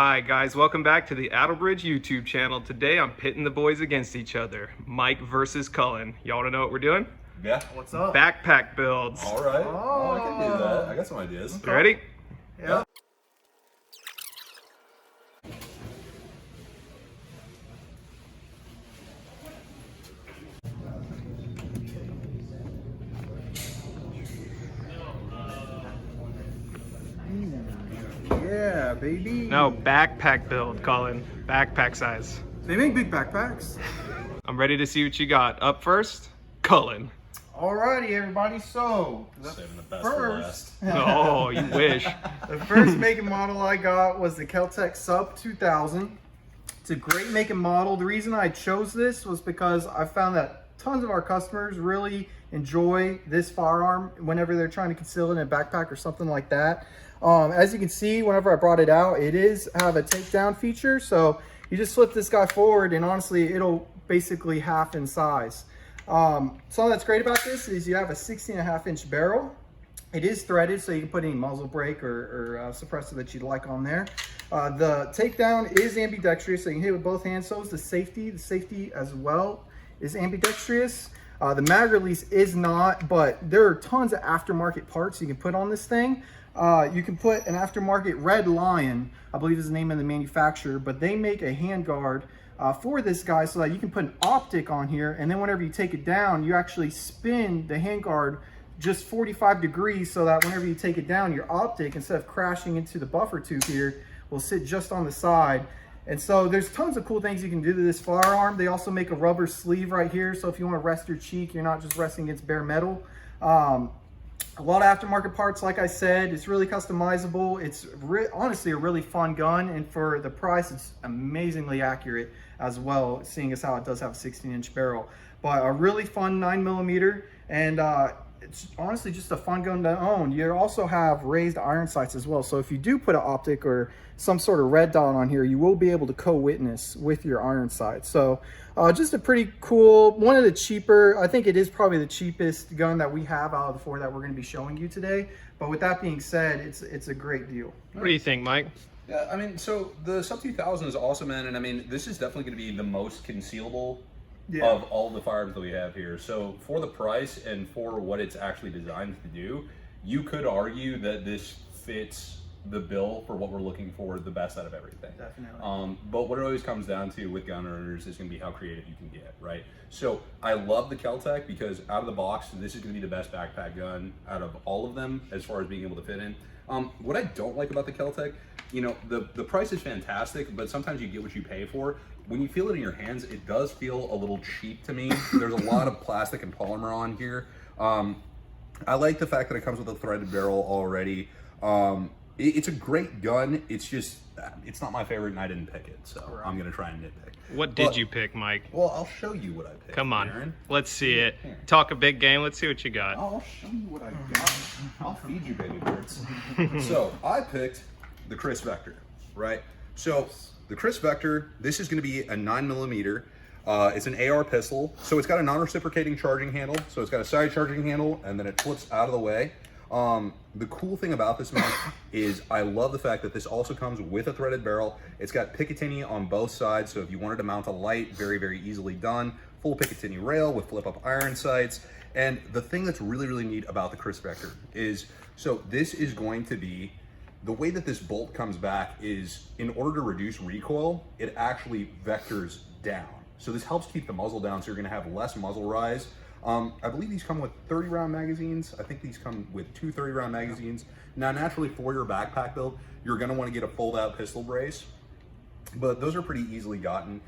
Hi guys, welcome back to the Attlebridge YouTube channel. Today I'm pitting the boys against each other. Mike versus Cullen. Y'all wanna know what we're doing? Yeah. What's up? Backpack builds. All right. Oh, I can do that. I got some ideas. You ready? Yeah. Yeah, baby. No, backpack build, Cullen. Backpack size. They make big backpacks. I'm ready to see what you got. Up first, Cullen. Alrighty, everybody. So Saving the best for last. Oh, you wish. the first make and model I got was the Kel-Tec Sub-2000. It's a great make and model. The reason I chose this was because I found that tons of our customers really enjoy this firearm whenever they're trying to conceal it in a backpack or something like that. As you can see, whenever I brought it out, it is have a takedown feature. So you just flip this guy forward and honestly, it'll basically half in size. Something that's great about this is you have a 16.5-inch barrel. It is threaded, so you can put any muzzle brake or suppressor that you'd like on there. The takedown is ambidextrous, so you can hit with both hands. So is the safety. The safety as well is ambidextrous. The mag release is not, but there are tons of aftermarket parts you can put on this thing. You can put an aftermarket Red Lion, I believe is the name of the manufacturer, but they make a handguard for this guy so that you can put an optic on here, and then whenever you take it down, you actually spin the handguard just 45 degrees so that whenever you take it down, your optic, instead of crashing into the buffer tube here, will sit just on the side. And so there's tons of cool things you can do to this firearm. They also make a rubber sleeve right here, so if you want to rest your cheek, you're not just resting against bare metal. A lot of aftermarket parts, like I said. It's really customizable. It's honestly a really fun gun, and for the price, it's amazingly accurate as well, seeing as how it does have a 16-inch barrel. But a really fun 9mm, and it's honestly just a fun gun to own. You also have raised iron sights as well, so if you do put an optic or some sort of red dot on here, you will be able to co-witness with your iron sight. So just a pretty cool, one of the cheaper, I think it is probably the cheapest gun that we have out of the four that we're going to be showing you today. But with that being said, it's a great deal. What do you think, Mike? Yeah, I mean, so the Sub-2000 is awesome, man, and I mean, this is definitely going to be the most concealable of all the firearms that we have here. So for the price and for what it's actually designed to do, you could argue that this fits the bill for what we're looking for, the best out of everything. Definitely. But what it always comes down to with gun owners is going to be how creative you can get, right? So I love the Kel-Tec because out of the box, this is going to be the best backpack gun out of all of them as far as being able to fit in. What I don't like about the Kel-Tec, you know, the price is fantastic, but sometimes you get what you pay for. When you feel it in your hands, it does feel a little cheap to me. There's a lot of plastic and polymer on here. I like the fact that it comes with a threaded barrel already. It's a great gun. It's just, it's not my favorite and I didn't pick it. So I'm going to try and nitpick. What did you pick, Mike? Well, I'll show you what I picked. Come on, Aaron. let's see it. Talk a big game. Let's see what you got. I'll show you what I got. I'll feed you, baby birds. So I picked the KRISS Vector, right? So the KRISS Vector, this is going to be a 9mm. It's an AR pistol, so it's got a non-reciprocating charging handle. So it's got a side charging handle, and then it flips out of the way. The cool thing about this, man, is I love the fact that this also comes with a threaded barrel. It's got Picatinny on both sides, so if you wanted to mount a light, very, very easily done. Full Picatinny rail with flip-up iron sights. And the thing that's really, really neat about the KRISS Vector is, so this is going to be, the way that this bolt comes back is, in order to reduce recoil, it actually vectors down. So this helps keep the muzzle down, so you're gonna have less muzzle rise. I believe these come with 30-round magazines. I think these come with two 30-round magazines. Now, naturally, for your backpack build, you're gonna wanna get a fold-out pistol brace, but those are pretty easily gotten.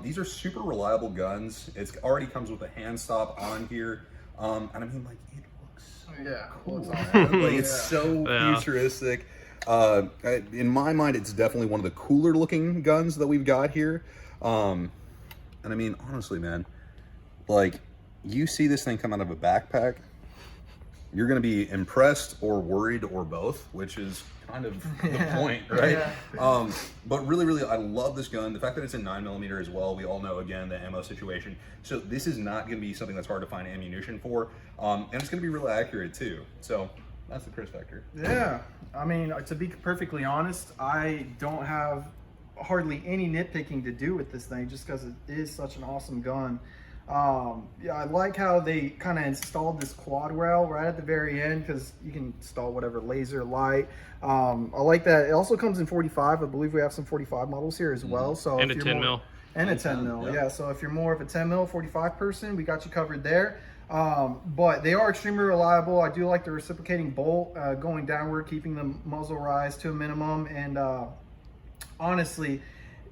These are super reliable guns. It already comes with a hand stop on here. And I mean, like, it looks cool. Like, it's so futuristic. In my mind, it's definitely one of the cooler looking guns that we've got here. And I mean, honestly, man, like, you see this thing come out of a backpack, you're going to be impressed or worried or both, which is kind of the point, right? But really, really, I love this gun. The fact that it's a 9mm as well, we all know, again, the ammo situation. So this is not going to be something that's hard to find ammunition for. And it's going to be really accurate too. So That's the KRISS Vector. Yeah, I mean, to be perfectly honest, I don't have hardly any nitpicking to do with this thing just because it is such an awesome gun. Yeah, I like how they kind of installed this quad rail right at the very end because you can install whatever laser light. I like that. It also comes in 45. I believe we have some 45 models here as well. So and if a you're 10 more, mil. and a 10 mil, yeah. So if you're more of a 10 mil 45 person, we got you covered there. But they are extremely reliable. I do like the reciprocating bolt going downward, keeping the muzzle rise to a minimum. And honestly,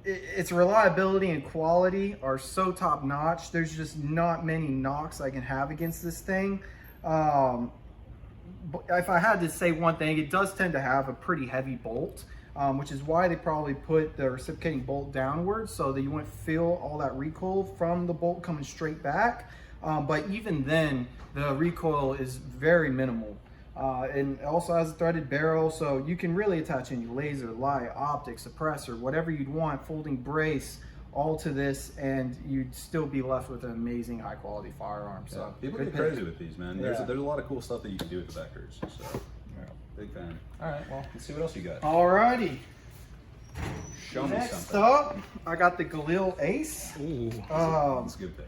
its reliability and quality are so top notch. There's just not many knocks I can have against this thing. But if I had to say one thing, it does tend to have a pretty heavy bolt, which is why they probably put the reciprocating bolt downwards so that you wouldn't feel all that recoil from the bolt coming straight back. But even then, the recoil is very minimal. And it also has a threaded barrel, so you can really attach any laser, light, optic, suppressor, whatever you'd want, folding brace, all to this, and you'd still be left with an amazing high quality firearm. So people good get pick. crazy with these, man. There's a lot of cool stuff that you can do with the Vectors. So big fan. All right, well, let's see what else you got. Alrighty. Show me Next something. up, I got the Galil ACE. Ooh. That's a good pick.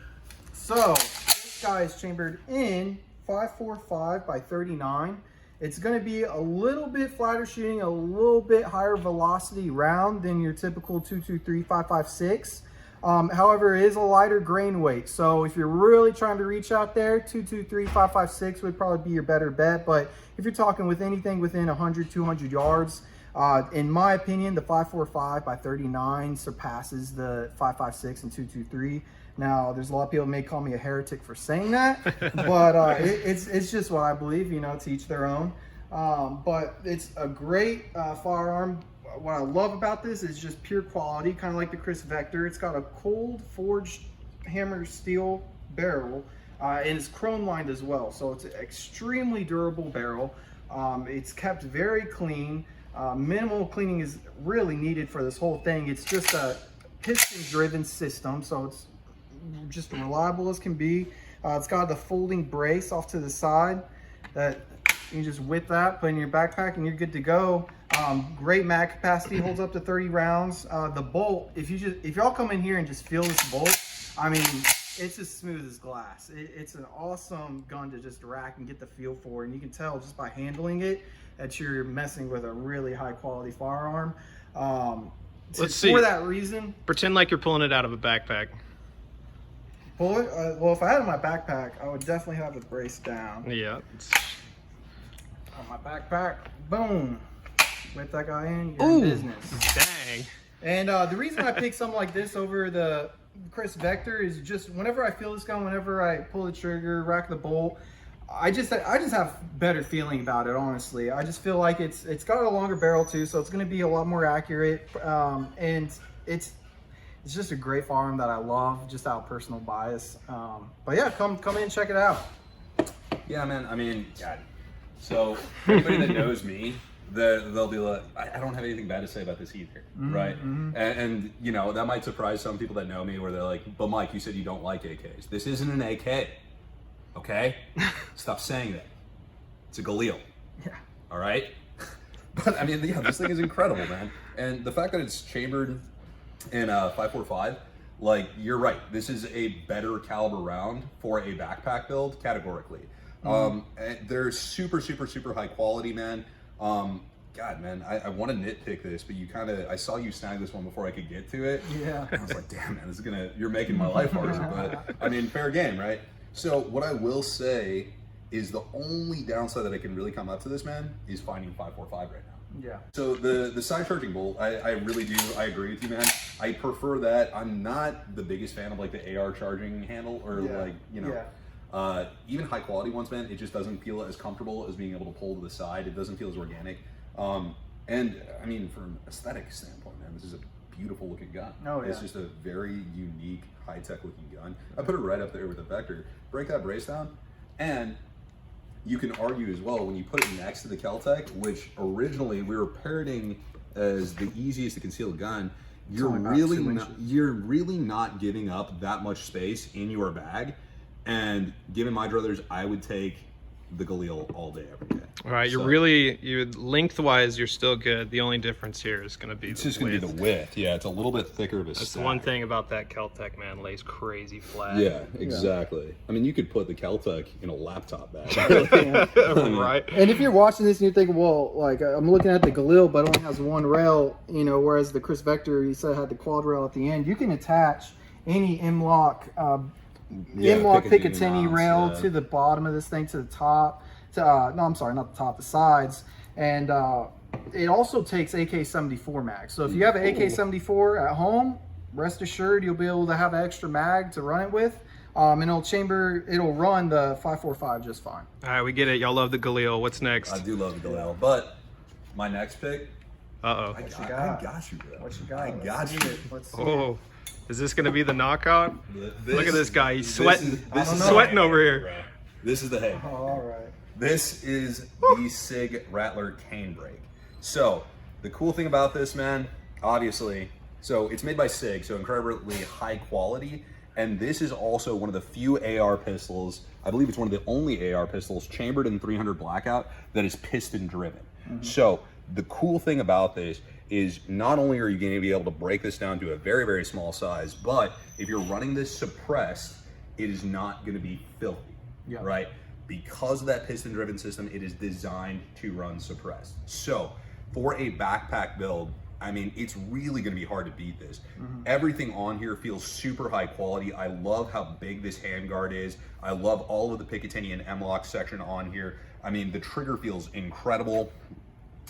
So this guy is chambered in 545 by 39. It's going to be a little bit flatter shooting, a little bit higher velocity round than your typical 223 556. However, it is a lighter grain weight. So if you're really trying to reach out there, 223 556 would probably be your better bet. But if you're talking with anything within 100, 200 yards, in my opinion, the 545 by 39 surpasses the 556 and 223. Now, there's a lot of people may call me a heretic for saying that, but it's just what I believe, you know, to each their own. But it's a great firearm. What I love about this is just pure quality, kind of like the KRISS Vector. It's got a cold forged hammer steel barrel, and it's chrome lined as well. So it's an extremely durable barrel. It's kept very clean. Minimal cleaning is really needed for this whole thing. It's just a piston driven system, so it's just reliable as can be. It's got the folding brace off to the side that you can just whip that, put in your backpack, and you're good to go. Great mag capacity, holds up to 30 rounds. The bolt, if y'all come in here and just feel this bolt, I mean, it's as smooth as glass. It's an awesome gun to just rack and get the feel for, and you can tell just by handling it that you're messing with a really high quality firearm. Let's see. For that reason, Pretend like you're pulling it out of a backpack. pull it. Well, if I had it in my backpack, I would definitely have it braced down. Yeah. On my backpack, boom. Whip that guy in, you're Ooh, in business. dang. And the reason I picked something like this over the KRISS Vector is just whenever I feel this gun, whenever I pull the trigger, rack the bolt, I just have better feeling about it, honestly. I just feel like it's got a longer barrel too, so it's going to be a lot more accurate, and it's just a great firearm that I love, just out of personal bias. But yeah, come in and check it out. Yeah, man. I mean, God. So anybody that knows me, they'll be like, I don't have anything bad to say about this either, right? And you know, that might surprise some people that know me, where they're like, but Mike, you said you don't like AKs. This isn't an AK, okay? Stop saying that. It's a Galil. Yeah. All right? But I mean, yeah, this thing is incredible, man. And the fact that it's chambered in 545, like, you're right. This is a better caliber round for a backpack build, categorically. And they're super, super, super high quality, man. God, man, I want to nitpick this, but I saw you snag this one before I could get to it. Yeah. I was like, damn, man, you're making my life harder. But I mean, fair game, right? So what I will say is the only downside that I can really come up to this, man, is finding 545 right now. Yeah. So the side charging bolt, I really do, I agree with you, man. I prefer that. I'm not the biggest fan of like the AR charging handle or like, you know, even high quality ones, man, it just doesn't feel as comfortable as being able to pull to the side. It doesn't feel as organic. And I mean, from an aesthetic standpoint, man, this is a beautiful looking gun. Oh, yeah. It's just a very unique, high-tech looking gun. I put it right up there with the Vector. Break that brace down, and you can argue as well when you put it next to the Kel-Tec, which originally we were parroting as the easiest to conceal gun. You're really not giving up that much space in your bag. And given my druthers, I would take the Galil all day, every day. All right, So, you're lengthwise, you're still good. The only difference here is going to be it's the just going to be width. the width. Yeah, it's a little bit thicker of a That's stack. the one thing about that Kel-Tec, man. Lays crazy flat. Yeah, exactly. I mean, you could put the Kel-Tec in a laptop bag. Right. And if you're watching this and you're thinking, well, like I'm looking at the Galil, but it only has one rail, you know, whereas the KRISS Vector, you said had the quad rail at the end. You can attach any M-LOK Picatinny rail to the bottom of this thing, to the top. No, I'm sorry, not the top, the sides. And it also takes AK-74 mags. So if you have an AK-74 at home, rest assured you'll be able to have an extra mag to run it with. And it'll run the 5.45 just fine. All right, we get it. Y'all love the Galil. What's next? I do love the Galil, but my next pick, Uh-oh. I got you, bro. What you got? I got you. Let's see. Oh, is this going to be the knockout? Look at this guy. He's sweating. This is Sweating over haymaker, here. bro. This is the hay. All right. This is the Sig Rattler cane brake. So the cool thing about this, man, obviously, so it's made by Sig, so incredibly high quality. And this is also one of the few AR pistols, I believe it's one of the only AR pistols chambered in 300 blackout that is piston driven. So the cool thing about this is not only are you going to be able to break this down to a very, very small size, but if you're running this suppressed, it is not going to be filthy, right? Because of that piston driven system, it is designed to run suppressed. So for a backpack build, I mean, it's really going to be hard to beat this. Everything on here feels super high quality. I love how big this handguard is. I love all of the Picatinny and M-LOK section on here. I mean, the trigger feels incredible.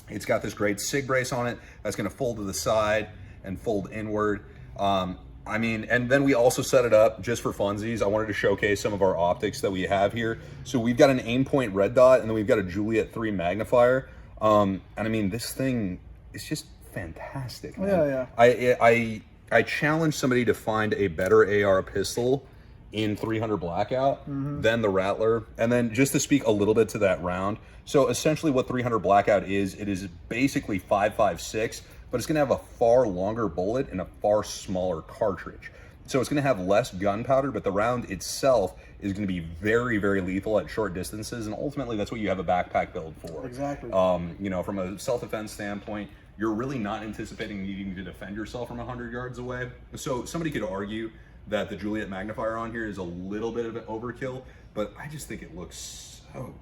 It's got this great Sig brace on it that's going to fold to the side and fold inward. I mean, and then we also set it up just for funsies. I wanted to showcase some of our optics that we have here. So we've got an aim point red dot, and then we've got a Juliet 3 magnifier. And I mean, this thing is just fantastic, man. I challenge somebody to find a better AR pistol in 300 blackout than the Rattler. And then just to speak a little bit to that round. So essentially what 300 blackout is, it is basically 5.56, but it's gonna have a far longer bullet and a far smaller cartridge. So it's gonna have less gunpowder, but the round itself is gonna be very, very lethal at short distances. And ultimately that's what you have a backpack build for. Exactly. You know, from a self-defense standpoint, you're really not anticipating needing to defend yourself from 100 yards away. So somebody could argue that the Juliet magnifier on here is a little bit of an overkill, but I just think it looks so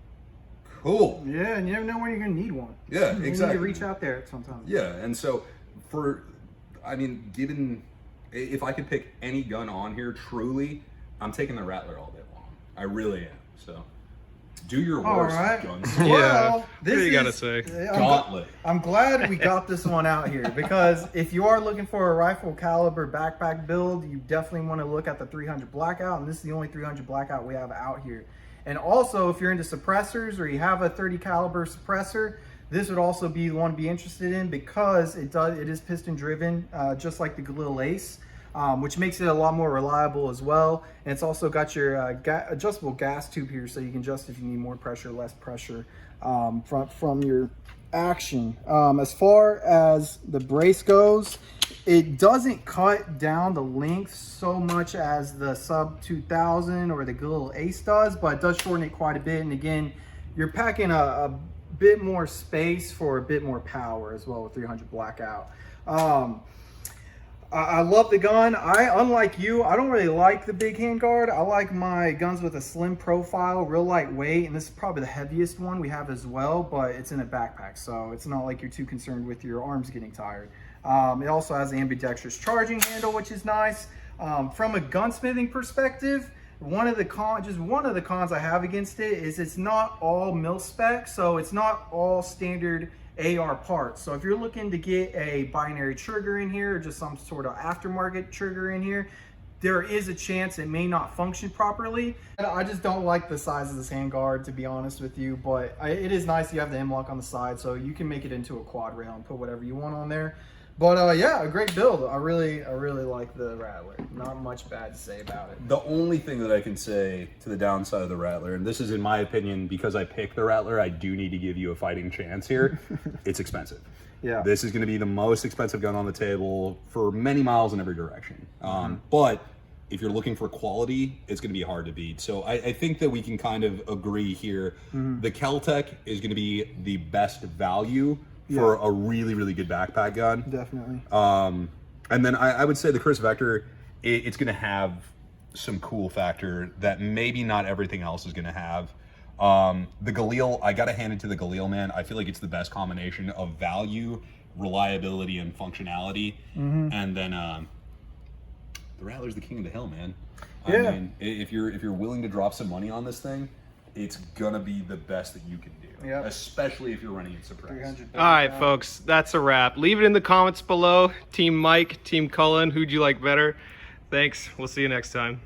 cool. Yeah, and you never know when you're gonna need one. Yeah, You exactly. need to reach out there sometimes. Yeah, and so I mean, if I could pick any gun on here, truly, I'm taking the Rattler all day long. I really am. So do your worst, right. Gunsmith. Yeah. Well, What do you gotta say? Gauntlet. I'm glad we got this one out here, because if you are looking for a rifle caliber backpack build, you definitely want to look at the 300 blackout, and this is the only 300 blackout we have out here. And also, if you're into suppressors or you have a 30 caliber suppressor, this would also be the one to be interested in, because it is piston driven, just like the Galil ACE, which makes it a lot more reliable as well. And it's also got your adjustable gas tube here, so you can adjust if you need more pressure, less pressure from your action. As far as the brace goes, it doesn't cut down the length so much as the Sub-2000 or the Galil ACE does, but it does shorten it quite a bit. And again, you're packing a bit more space for a bit more power as well with 300 blackout. I love the gun. Unlike you, I don't really like the big handguard. I like my guns with a slim profile, real lightweight, and this is probably the heaviest one we have as well, but it's in a backpack, so it's not like you're too concerned with your arms getting tired. It also has an ambidextrous charging handle, which is nice. From a gunsmithing perspective, one of the cons I have against it is it's not all mil spec, so it's not all standard AR parts. So if you're looking to get a binary trigger in here or just some sort of aftermarket trigger in here, there is a chance it may not function properly. I just don't like the size of this handguard, to be honest with you, but it is nice you have the M-LOK on the side, so you can make it into a quad rail and put whatever you want on there. But yeah, a great build. I really like the Rattler. Not much bad to say about it. The only thing that I can say to the downside of the Rattler, and this is in my opinion, because I picked the Rattler, I do need to give you a fighting chance here. It's expensive. Yeah. This is going to be the most expensive gun on the table for many miles in every direction. But if you're looking for quality, it's going to be hard to beat. So I think that we can kind of agree here. The Kel-Tec is going to be the best value for a really, really good backpack gun. Definitely. And then I would say the KRISS Vector, it's going to have some cool factor that maybe not everything else is going to have. The Galil, I got to hand it to the Galil, man. I feel like it's the best combination of value, reliability, and functionality. And then the Rattler's the king of the hill, man. I mean, if you're willing to drop some money on this thing, it's gonna be the best that you can do. Especially if you're running it suppressed. All right, folks, that's a wrap. Leave it in the comments below. Team Mike, Team Cullen, who'd you like better? Thanks. We'll see you next time.